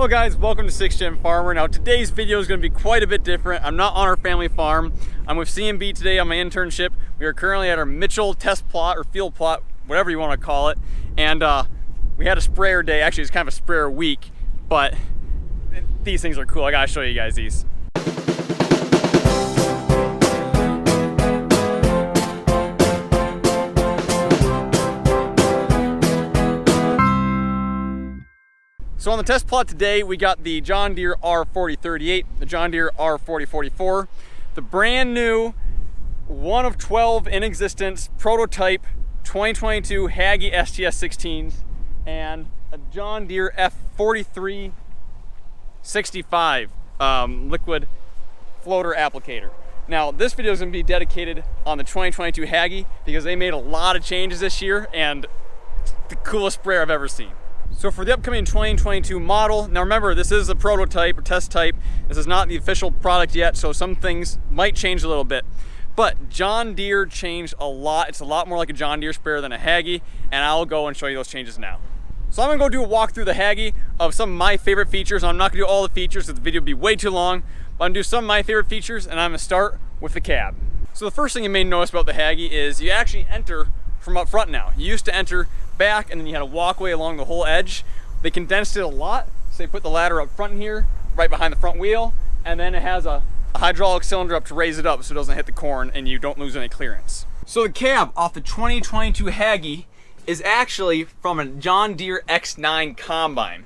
Well guys, welcome to 6th Gen Farmer. Now today's video is going to be quite a bit different. I'm not on our family farm. I'm with CMB today on my internship. We are currently at our Mitchell test plot or field plot, whatever you want to call it. And we had a sprayer day. Actually, it's kind of a sprayer week, but these things are cool. I gotta show you guys these. So on the test plot today, we got the John Deere R4038, the John Deere R4044, the brand new, one of 12 in existence, prototype 2022 Hagie STS 16s, and a John Deere F4365 liquid floater applicator. Now this video is going to be dedicated on the 2022 Hagie because they made a lot of changes this year and it's the coolest sprayer I've ever seen. So for the upcoming 2022 model, now remember this is a prototype or test type, this is not the official product yet, so some things might change a little bit. But John Deere changed a lot. It's a lot more like a John Deere sprayer than a Hagie, and I'll go and show you those changes now. So I'm gonna go do a walk through the Hagie of some of my favorite features. I'm not gonna do all the features because the video would be way too long, but I'm gonna do some of my favorite features, and I'm gonna start with the cab. So the first thing you may notice about the Hagie is you actually enter from up front now. You used to enter back and then you had a walkway along the whole edge. They condensed it a lot, so they put the ladder up front here, right behind the front wheel, and then it has a hydraulic cylinder up to raise it up so it doesn't hit the corn and you don't lose any clearance. So the cab off the 2022 Hagie is actually from a John Deere X9 combine.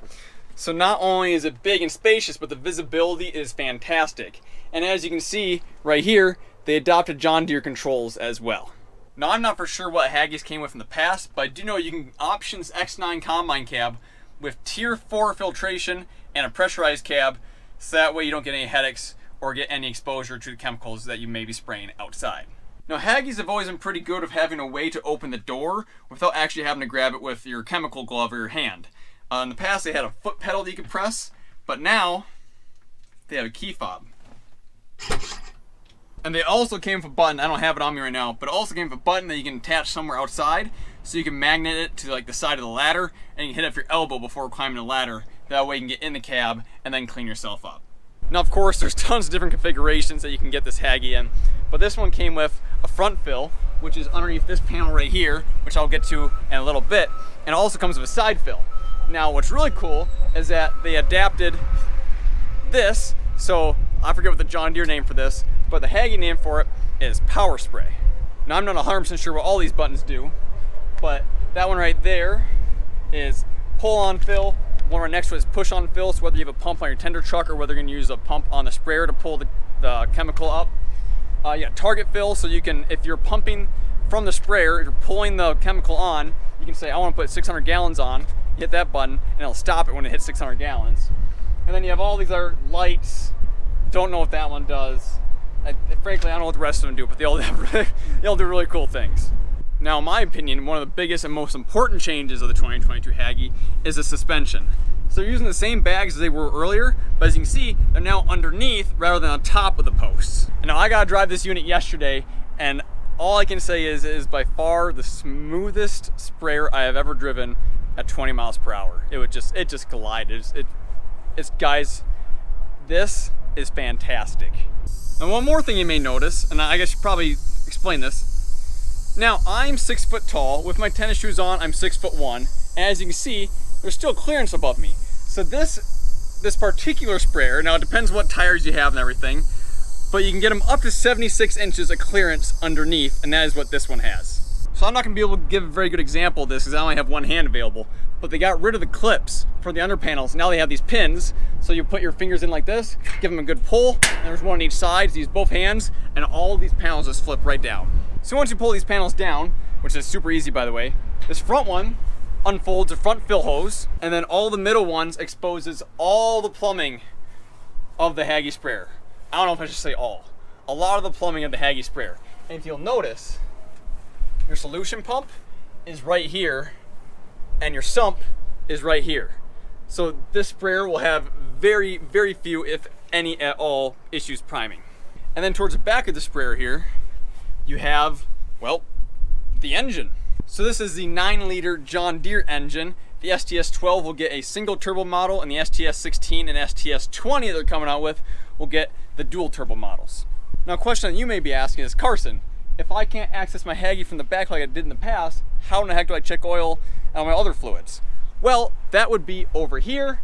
So not only is it big and spacious, but the visibility is fantastic. And as you can see right here, they adopted John Deere controls as well. Now I'm not for sure what Hagies came with in the past, but I do know you can options X9 combine cab with tier 4 filtration and a pressurized cab, so that way you don't get any headaches or get any exposure to the chemicals that you may be spraying outside. Now Hagies have always been pretty good of having a way to open the door without actually having to grab it with your chemical glove or your hand. In the past they had a foot pedal that you could press, but now they have a key fob. And they also came with a button, I don't have it on me right now, but it also came with a button that you can attach somewhere outside, so you can magnet it to like the side of the ladder, and you can hit it with your elbow before climbing the ladder. That way you can get in the cab and then clean yourself up. Now of course there's tons of different configurations that you can get this Hagie in, but this one came with a front fill, which is underneath this panel right here, which I'll get to in a little bit, and it also comes with a side fill. Now what's really cool is that they adapted this, so I forget what the John Deere name for this, but the Hagie name for it is Power Spray. Now I'm not 100% sure what all these buttons do, but that one right there is pull on fill, one right next to it is push on fill, so whether you have a pump on your tender truck or whether you're gonna use a pump on the sprayer to pull the chemical up. You got target fill, so you can, if you're pumping from the sprayer, if you're pulling the chemical on, you can say I want to put 600 gallons on, you hit that button and it'll stop it when it hits 600 gallons. And then you have all these other lights, don't know what that one does. Frankly, I don't know what the rest of them do, but they all do really cool things. Now, in my opinion, one of the biggest and most important changes of the 2022 Hagie is the suspension. So they're using the same bags as they were earlier, but as you can see, they're now underneath rather than on top of the posts. And now I got to drive this unit yesterday, and all I can say is it is by far the smoothest sprayer I have ever driven at 20 miles per hour. It just glided. Guys, this is fantastic. And one more thing you may notice, and I guess I should probably explain this. Now, I'm 6 foot tall. With my tennis shoes on, I'm 6'1". And as you can see, there's still clearance above me. So this particular sprayer, now it depends what tires you have and everything, but you can get them up to 76 inches of clearance underneath, and that is what this one has. So I'm not gonna be able to give a very good example of this because I only have one hand available, but they got rid of the clips for the under panels. Now they have these pins, so you put your fingers in like this, give them a good pull, and there's one on each side, so use both hands, and all of these panels just flip right down. So once you pull these panels down, which is super easy by the way, this front one unfolds a front fill hose, and then all the middle ones exposes all the plumbing of the Hagie sprayer. I don't know if I should say all. A lot of the plumbing of the Hagie sprayer. And if you'll notice, your solution pump is right here, and your sump is right here. So this sprayer will have very, very few, if any at all, issues priming. And then towards the back of the sprayer here, you have, well, the engine. So this is the 9-liter John Deere engine, the the STS 12 will get a single turbo model, and the STS 16 and STS 20 that they're coming out with will get the dual turbo models. Now, a question that you may be asking is, Carson, if I can't access my Hagie from the back like I did in the past, how in the heck do I check oil on my other fluids? Well, that would be over here.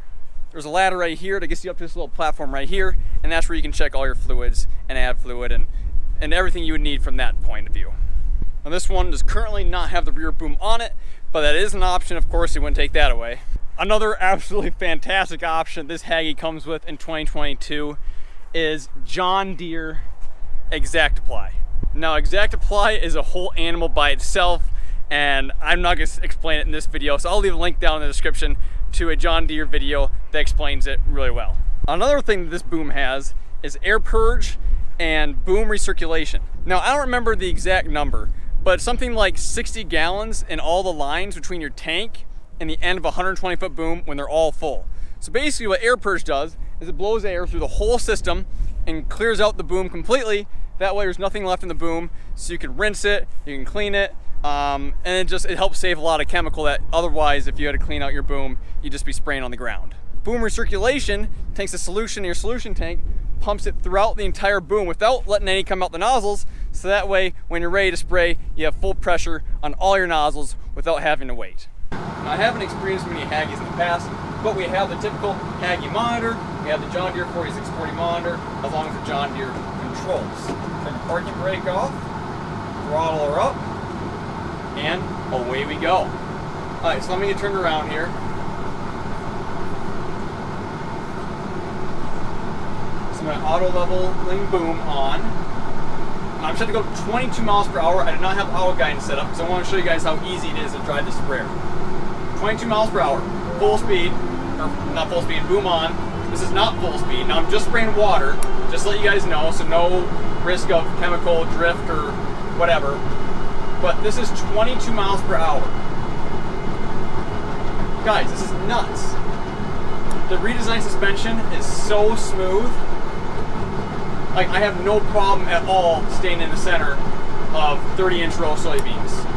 There's a ladder right here that gets you up to this little platform right here, and that's where you can check all your fluids and add fluid and everything you would need from that point of view. Now, this one does currently not have the rear boom on it, but that is an option. Of course, you wouldn't take that away. Another absolutely fantastic option this Hagie comes with in 2022 is John Deere exactapply. Now, exactapply is a whole animal by itself, and I'm not going to explain it in this video, so I'll leave a link down in the description to a John Deere video that explains it really well. Another thing that this boom has is air purge and boom recirculation. Now, I don't remember the exact number, but something like 60 gallons in all the lines between your tank and the end of a 120-foot boom when they're all full. So basically what air purge does is it blows air through the whole system and clears out the boom completely. That way there's nothing left in the boom, so you can rinse it, you can clean it, and it helps save a lot of chemical that otherwise, if you had to clean out your boom, you'd just be spraying on the ground. Boom recirculation takes a solution in your solution tank, pumps it throughout the entire boom without letting any come out the nozzles, so that way when you're ready to spray, you have full pressure on all your nozzles without having to wait. Now, I haven't experienced many Hagies in the past, but we have the typical Hagie monitor, we have the John Deere 4640 monitor, along with the John Deere controls. Turn the parking brake off, throttle her up, and away we go. Alright, so let me get turned around here. So my auto leveling boom on. I'm set to go 22 miles per hour. I do not have auto guidance set up because I want to show you guys how easy it is to drive the sprayer. 22 miles per hour, full speed, or not full speed, boom on. This is not full speed. Now I'm just spraying water, just to let you guys know, so no risk of chemical drift or whatever. But this is 22 miles per hour. Guys, this is nuts. The redesigned suspension is so smooth. Like, I have no problem at all staying in the center of 30-inch row soybeans.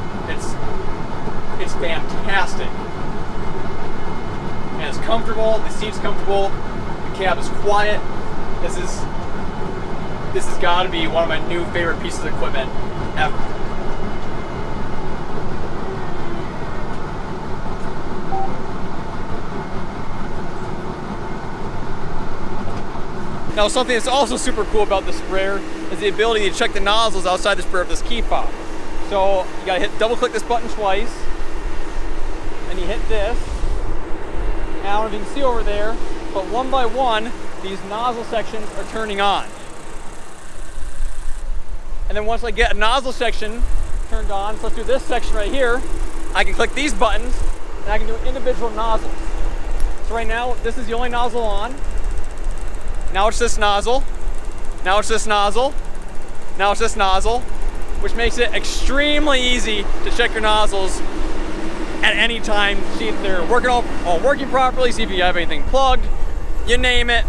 It's fantastic. And it's comfortable, the seat's comfortable, the cab is quiet. This has got to be one of my new favorite pieces of equipment ever. Now, something that's also super cool about the sprayer is the ability to check the nozzles outside the sprayer with this key fob. So you gotta double click this button twice, and you hit this. And I don't know if you can see over there, but one by one, these nozzle sections are turning on. And then once I get a nozzle section turned on, so let's do this section right here, I can click these buttons, and I can do individual nozzles. So right now, this is the only nozzle on. Now it's this nozzle, now it's this nozzle, now it's this nozzle, which makes it extremely easy to check your nozzles at any time, see if they're all working properly, see if you have anything plugged, you name it.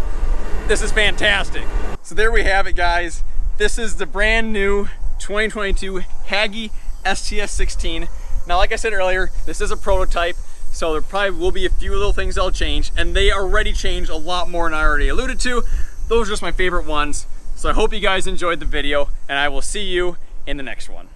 This is fantastic. So there we have it, guys. This is the brand new 2022 Hagie STS 16. Now, like I said earlier, this is a prototype, so there probably will be a few little things that'll change, and they already changed a lot more than I already alluded to. Those are just my favorite ones. So I hope you guys enjoyed the video, and I will see you in the next one.